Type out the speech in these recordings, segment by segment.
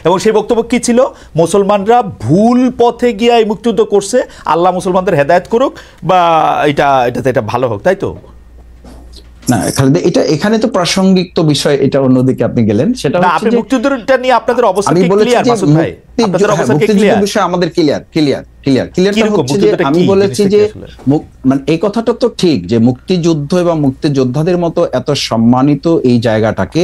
এবং সেই বক্তব্য কি ছিল? মুসলমানরা ভুল পথে গিয়ে এই মুক্তিযুদ্ধ করছে, আল্লাহ মুসলমানদের হেদায়েত করুক বা এটা ভালো হোক, তাই তো? না খালেদ, এটা এখানে তো প্রাসঙ্গিক তো বিষয়, এটা অন্যদিকে আপনি গেলেন। সেটা হচ্ছে আপনি মুক্তিযুদ্ধটা নিয়ে আপনাদের অবস্থা কি ক্লিয়ার মাসুদ ভাই? আপনাদের অবস্থা কি ক্লিয়ার? বিষয় আমাদের ক্লিয়ারটা হচ্ছে যে আমি বলেছি যে মানে এই কথাটা তো ঠিক যে মুক্তিযুদ্ধ এবং মুক্তিযোদ্ধাদের মতো এত সম্মানিত এই জায়গাটাকে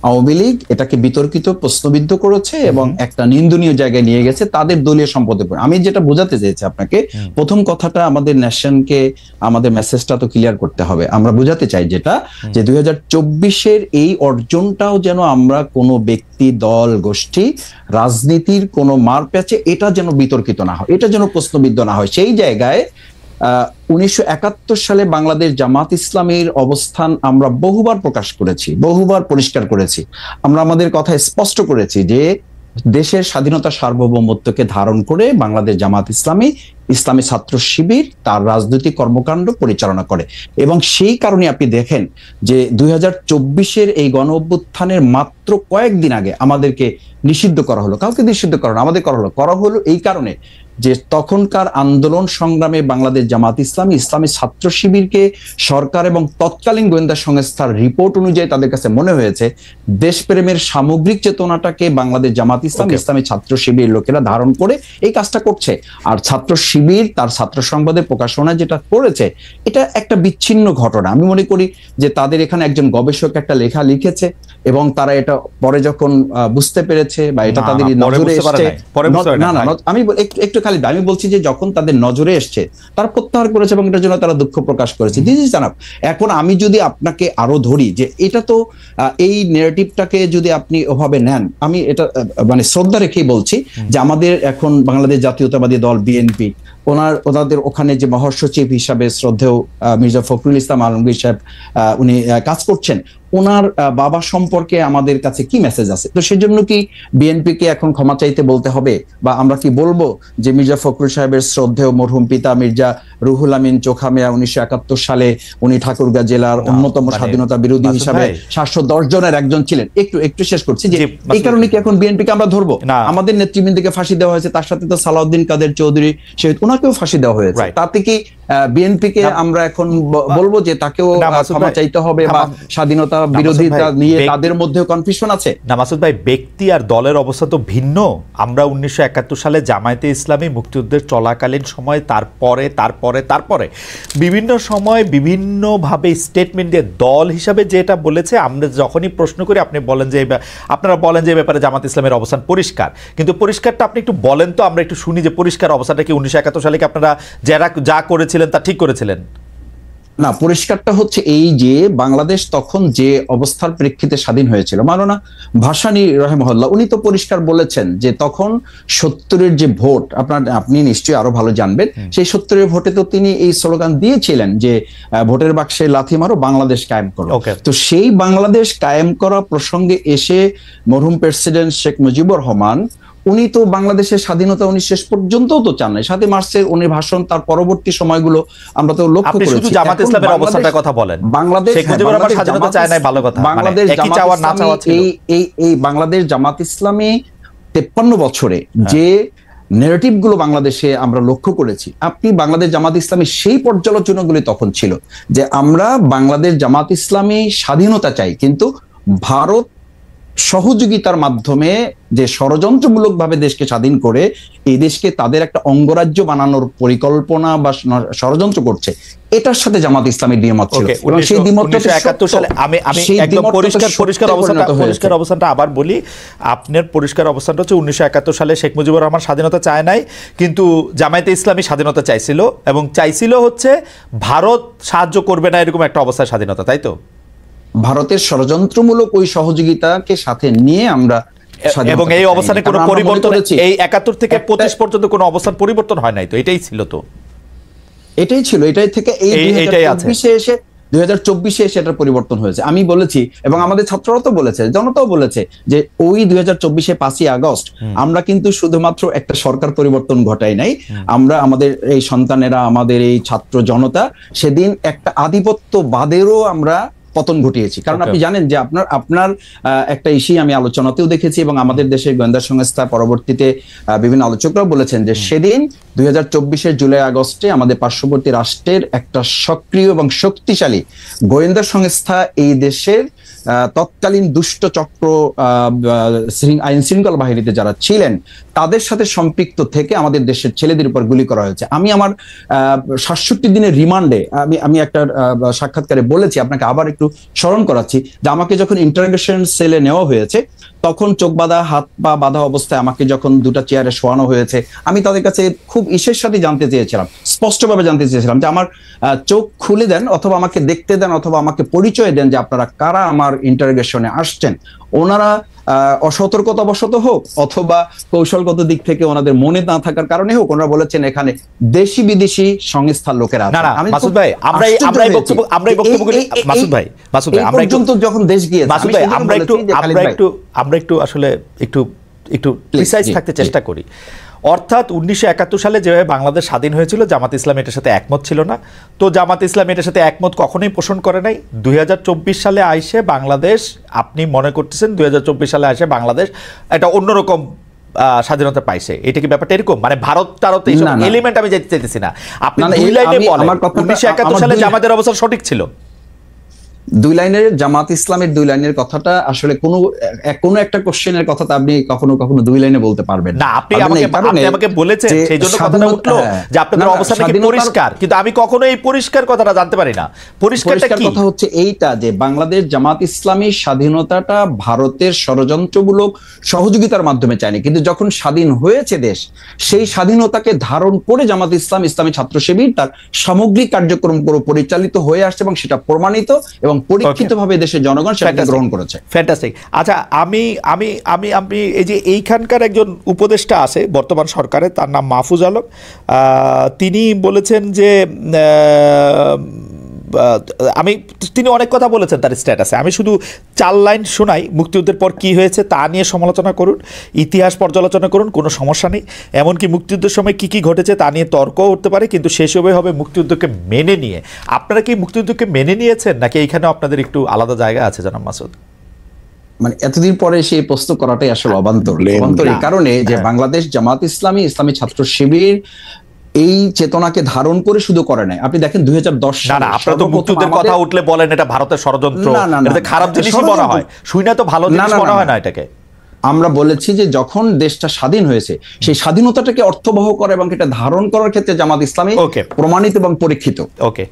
আওয়ামী লীগ এটাকে বিতর্কিত, প্রশ্নবিদ্ধ করেছে এবং একটা নিন্দনীয় জায়গায় নিয়ে গেছে তাদের দলীয় সম্পদে। আমি যেটা বোঝাতে চেয়েছি আপনাকে, প্রথম কথাটা আমাদের ন্যাশনকে আমাদের মেসেজটা তো ক্লিয়ার করতে হবে। আমরা বোঝাতে চাই যেটা যে 2024-এর এই অর্জনটাও যেন আমরা কোনো ব্যক্তি, দল, গোষ্ঠী, রাজনীতির কোনো মার প্যাচে এটা যেন বিতর্কিত না হয়, এটা যেন প্রশ্নবিদ্ধ না হয়। সেই জায়গায় 1971 সালে বাংলাদেশ জামাত ইসলামীর অবস্থান আমরা বহুবার প্রকাশ করেছি, বহুবার পরিষ্কার করেছি। আমরা আমাদের কথা স্পষ্ট করেছি যে দেশের স্বাধীনতা সার্বভৌমত্বকে ধারণ করে বাংলাদেশ জামাত ইসলামী, ইসলামী ছাত্র শিবির তার রাজনৈতিক কর্মকাণ্ড পরিচালনা করে। এবং সেই কারণে আপনি দেখেন যে 2024-এর এই গণ অভ্যুত্থানের মাত্র কয়েকদিন আগে আমাদেরকে নিষিদ্ধ করা হলো। কাউকে নিষিদ্ধ করা হলো, আমাদের করা হলো এই কারণে যে তখনকার আন্দোলন সংগ্রামে বাংলাদেশ জামাত ইসলামী, ইসলামী ছাত্র শিবিরকে সরকার এবং তৎকালীন গোয়েন্দা সংস্থার রিপোর্ট অনুযায়ী তাদের কাছে মনে হয়েছে দেশপ্রেমের সামগ্রিক চেতনাটাকে বাংলাদেশ জামাত ইসলাম, ইসলামী ছাত্র শিবির লোকেরা ধারণ করে এই কাজটা করছে। আর ছাত্র শিবির তার ছাত্র সংবাদের প্রকাশনা যেটা করেছে এটা একটা বিচ্ছিন্ন ঘটনা। আমি মনে করি যে তাদের এখানে একজন গবেষক একটা লেখা লিখেছে এবং তারা এটা পরে যখন বুঝতে পেরেছে বা এটা তাদের নজরে এসেছে, আমি একটু খালি আমি বলছি যে যখন তাদের নজরে এসছে তারা প্রত্যাহার করেছে এবং এটার জন্য তারা দুঃখ প্রকাশ করেছে। দিস ইজ জানাব। এখন আমি যদি আপনাকে আরো ধরি যে এটা তো এই নেগেটিভটাকে যদি আপনি ওভাবে নেন, আমি এটা মানে শ্রদ্ধা রেখেই বলছি যে আমাদের এখন বাংলাদেশ জাতীয়তাবাদী দল বিএনপি ওনাদের ওখানে যে মহাসচিব হিসাবে শ্রদ্ধেয় মির্জা ফখরুল ইসলাম আলমগীর সাহেব উনি কাজ করছেন, ওনার বাবা সম্পর্কে আমাদের কাছে কি মেসেজ আছে? তো সেজন্য কি বিএনপি কে এখন ক্ষমা চাইতে বলতে হবে, বা আমরা কি বলবো যে মির্জা ফখরুল সাহেবের শ্রদ্ধেয় মরহুম পিতা মির্জা রুহুল আমিন চোখামিয়া 1971 সালে উনি ঠাকুরগাঁ জেলার অন্যতম স্বাধীনতা বিরোধী হিসাবে 710 জনের একজন ছিলেন। একটু শেষ করছি যে এই কারণে কি এখন বিএনপি কে আমরা ধরবো? আমাদের নেতৃবৃন্দকে ফাঁসি দেওয়া হয়েছে, তার সাথে তো সালাউদ্দিন কাদের চৌধুরী শহীদ, ওনাকেও ফাঁসি দেওয়া হয়েছে। তাতে কি বিএনপি কে আমরা এখন বলবো যে তাকেও ক্ষমা চাইতে হবে বা স্বাধীনতা বিরোধিতা নিয়ে তাদের মধ্যে কনফিউশন আছে? না মাসুদ ভাই, ব্যক্তি আর দলের অবস্থা তো ভিন্ন। আমরা 1971 সালে জামায়াতে ইসলামী মুক্তিযুদ্ধের চলাকালীন সময় তারপরে বিভিন্ন সময় বিভিন্নভাবে স্টেটমেন্ট দিয়ে দল হিসাবে যেটা বলেছে, আমরা যখনই প্রশ্ন করি আপনারা বলেন যে ব্যাপারে জামাত ইসলামের অবস্থান পরিষ্কার। কিন্তু পরিষ্কারটা আপনি একটু বলেন তো, আমরা একটু শুনি যে পরিষ্কার অবস্থাটা কি 1971 সালে কি আপনারা যা করেছিলেন তা ঠিক করেছিলেন? না, পরিষ্কারটা হচ্ছে এই যে বাংলাদেশ তখন যে অবস্থার প্রেক্ষিতে স্বাধীন হয়েছিল, মাওলানা ভাসানী রহিমাহুল্লাহ উনি তো পরিষ্কার বলেছেন যে তখন 70-এর যে ভোট, আপনি নিশ্চয়ই আরো ভালো জানবেন, সেই 70-এর ভোটে তো তিনি এই স্লোগান দিয়েছিলেন যে ভোটের বাক্সে লাথি মারো, বাংলাদেশ কায়েম করো। তো সেই বাংলাদেশ কায়েম করা প্রসঙ্গে এসে মরহুম প্রেসিডেন্ট শেখ মুজিবুর রহমান উনি তো বাংলাদেশের স্বাধীনতা উনি শেষ পর্যন্ত তো চান নাই। 7 মার্চের উনি ভাষণ, তার পরবর্তী সময়গুলো আমরা তো লক্ষ্য করেছি। শুধু জামাত ইসলামের অবস্থার কথা বলেন, বাংলাদেশ শেখ মুজিবুর রহমান স্বাধীনতা চায় নাই, ভালো কথা, বাংলাদেশ একই চাওয়া না চাওয়া ছিল। এই বাংলাদেশ জামাত ইসলামী 53 বছরে যে নেগেটিভ গুলো বাংলাদেশে আমরা লক্ষ্য করেছি, আপনি বাংলাদেশ জামাত ইসলামী সেই পর্যালোচনাগুলি তখন ছিল যে আমরা বাংলাদেশ জামাত ইসলামী স্বাধীনতা চাই, কিন্তু ভারত সহযোগিতার মাধ্যমে যে ষড়যন্ত্রমূলক ভাবে দেশকে স্বাধীন করে এই দেশকে তাদের একটা অঙ্গরাজ্য বানানোর পরিকল্পনা বা ষড়যন্ত্র করছে, এটার সাথে জামাত ইসলামের দ্বিমত ছিল। এবং সেই দ্বিমতটা 1971 সালে আমি একদম পরিষ্কার অবস্থানটা আবার বলি। আপনার পরিষ্কার অবস্থানটা হচ্ছে 1971 সালে শেখ মুজিবুর রহমান স্বাধীনতা চায় নাই, কিন্তু জামায়াতে ইসলামী স্বাধীনতা চাইছিল, এবং চাইছিল হচ্ছে ভারত সাহায্য করবে না এরকম একটা অবস্থায় স্বাধীনতা, তাই তো? ভারতের ষড়যন্ত্রমূলক ওই সহযোগিতাকে সাথে নিয়ে আমরা, এবং এই অবস্থানে কোনো পরিবর্তন এই 71 থেকে 25 পর্যন্ত কোনো অবস্থান পরিবর্তন হয় নাই, তো এটাই ছিল, তো এটাই ছিল, এটাই থেকে এই 2024-এ এসে এটার পরিবর্তন হয়েছে। আমি বলেছি এবং আমাদের ছাত্ররা তো বলেছে, জনতাও বলেছে যে ওই 2024-এ 5ই আগস্ট আমরা কিন্তু শুধুমাত্র একটা সরকার পরিবর্তন ঘটাই নাই, আমরা আমাদের এই সন্তানেরা, আমাদের এই ছাত্র জনতা সেদিন একটা আধিপত্যবাদেরও আমরা পতন ঘটিয়েছি। কারণ আপনি জানেন যে আপনার একটা ইস্যু আমি আলোচনাতেও দেখেছি এবং আমাদের দেশের গোয়েন্দা সংস্থা পরবর্তীতে বিভিন্ন আলোচকরাও বলেছেন যে সেদিন 2024-এর জুলাই আগস্টে আমাদের পার্শ্ববর্তী রাষ্ট্রের একটা সক্রিয় এবং শক্তিশালী গোয়েন্দা সংস্থা এই দেশের তৎকালীন দুষ্ট চক্র আইন শৃঙ্খলা বাহিনীতে যারা ছিলেন তাদের সাথে সম্পৃক্ত থেকে আমাদের দেশের ছেলেদের উপর গুলি করা হয়েছে। আমি আমার 67 দিনের রিমান্ডে আমি একটা সাক্ষাৎকারে বলেছি, আপনাকে আবার একটু স্মরণ করাচ্ছি, যে আমাকে যখন ইন্টারোগেশন সেলে নেওয়া হয়েছে তখন চোখ বাঁধা, হাত পা বাঁধা অবস্থায় আমাকে যখন দুটা চেয়ারে শোয়ানো হয়েছে, আমি তাদের কাছে খুব ইসের সাথে জানতে চেয়েছিলাম, স্পষ্টভাবে জানতে চেয়েছিলাম যে আমার চোখ খুলে দেন অথবা আমাকে দেখতে দেন অথবা আমাকে পরিচয় দেন যে আপনারা কারা আমার ইন্টারোগেশনে আসছেন। ওনারা অসতর্কতাবশত হোক অথবা কৌশলগত দিক থেকে ওনাদের মনে না থাকার কারণে হোক, ওনারা বলেছেন এখানে দেশি বিদেশি সংস্থার লোকেরা আছে। মাসুদ ভাই, যখন দেশ গিয়েছে আমরা একটু আসলে একটু প্রিসাইজ থাকতে চেষ্টা করি। অর্থাৎ 1971 সালে যেভাবে বাংলাদেশ স্বাধীন হয়েছিল, জামাত ইসলাম এটার সাথে একমত ছিল না। তো জামাত ইসলাম এটার সাথে একমত কখনোই পোষণ করে নাই। 2024 সালে আইসে বাংলাদেশ, আপনি মনে করতেছেন 2024 সালে আইসে বাংলাদেশ একটা অন্যরকম স্বাধীনতা পাইছে। এটা কি ব্যাপারটা এরকম? মানে ভারত তারত এইসব এলিমেন্ট আমি যেতে চাইতেছি না। আপনি দুই লাইনে বলেন 1971 সালে জামাতের অবস্থা সঠিক ছিল। দুই লাইনের জামাত ইসলামের দুই লাইনের কথাটা আসলে কোনো একটা কোশ্চেনের কথা আপনি কখনো দুই লাইনে বলতে পারবেন না। আপনি আমাকে বলেছেন সেই জন্য কথাটা উঠলো যে আপনাদের অবস্থা নাকি পরিষ্কার, কিন্তু আমি কখনো এই পরিষ্কার কথাটা জানতে পারি না। পরিষ্কারটা কি? কথা হচ্ছে এইটা যে বাংলাদেশ জামাত ইসলামী স্বাধীনতাটা ভারতের ষড়যন্ত্রমূলক সহযোগিতার মাধ্যমে চায়নি, কিন্তু যখন স্বাধীন হয়েছে দেশ, সেই স্বাধীনতাকে ধারণ করে জামাত ইসলাম, ইসলামী ছাত্র শিবির তার সামগ্রিক কার্যক্রম পরিচালিত হয়ে আসছে এবং সেটা প্রমাণিত এবং পরীক্ষিতভাবে দেশের জনগণ সেটা গ্রহণ করেছে। ফ্যান্টাস্টিক। আচ্ছা, আমি এই যে এইখানকার একজন উপদেষ্টা আছে বর্তমান সরকারে, তার নাম মাহফুজ আলম, তিনি বলেছেন যে তিনি অনেক কথা বলেছেন তার স্ট্যাটাসে। আমি শুধু 4 লাইন শোনাই। মুক্তিযুদ্ধের পর কি হয়েছে তা নিয়ে সমালোচনা করুন, ইতিহাস পর্যালোচনা করুন, কোনো সমস্যা নেই। এমনকি মুক্তিযুদ্ধের সময় কি কি ঘটেছে তা নিয়ে তর্কও উঠতে পারে, কিন্তু সেসবে হবে মুক্তিযুদ্ধকে মেনে নিয়ে। আপনারা কি মুক্তিযুদ্ধকে মেনে নিয়েছেন নাকি এইখানেও আপনাদের একটু আলাদা জায়গা আছে জনাব মাসুদ? মানে এতদিন পরে সেই প্রশ্ন করাটাই আসলে অবান্তর এই কারণে যে বাংলাদেশ জামাত ইসলামী, ইসলামী ছাত্র শিবির এই চেতনাকে ধারণ করে শুধু করে নাই। আপনি দেখেন 2010 সালে আপনারা তো মুক্তিযুদ্ধের কথা উঠলে বলেন এটা ভারতের ষড়যন্ত্র, এটা খারাপ জিনিসই মনে হয়, শুই না তো ভালো জিনিস মনে হয় না এটাকে। আমরা বলেছি যে যখন দেশটা স্বাধীন হয়েছে সেই স্বাধীনতাটাকে অর্থবহ করা এবং এটা ধারণ করার ক্ষেত্রে জামাত ইসলামী প্রমাণিত এবং পরীক্ষিত। ওকে।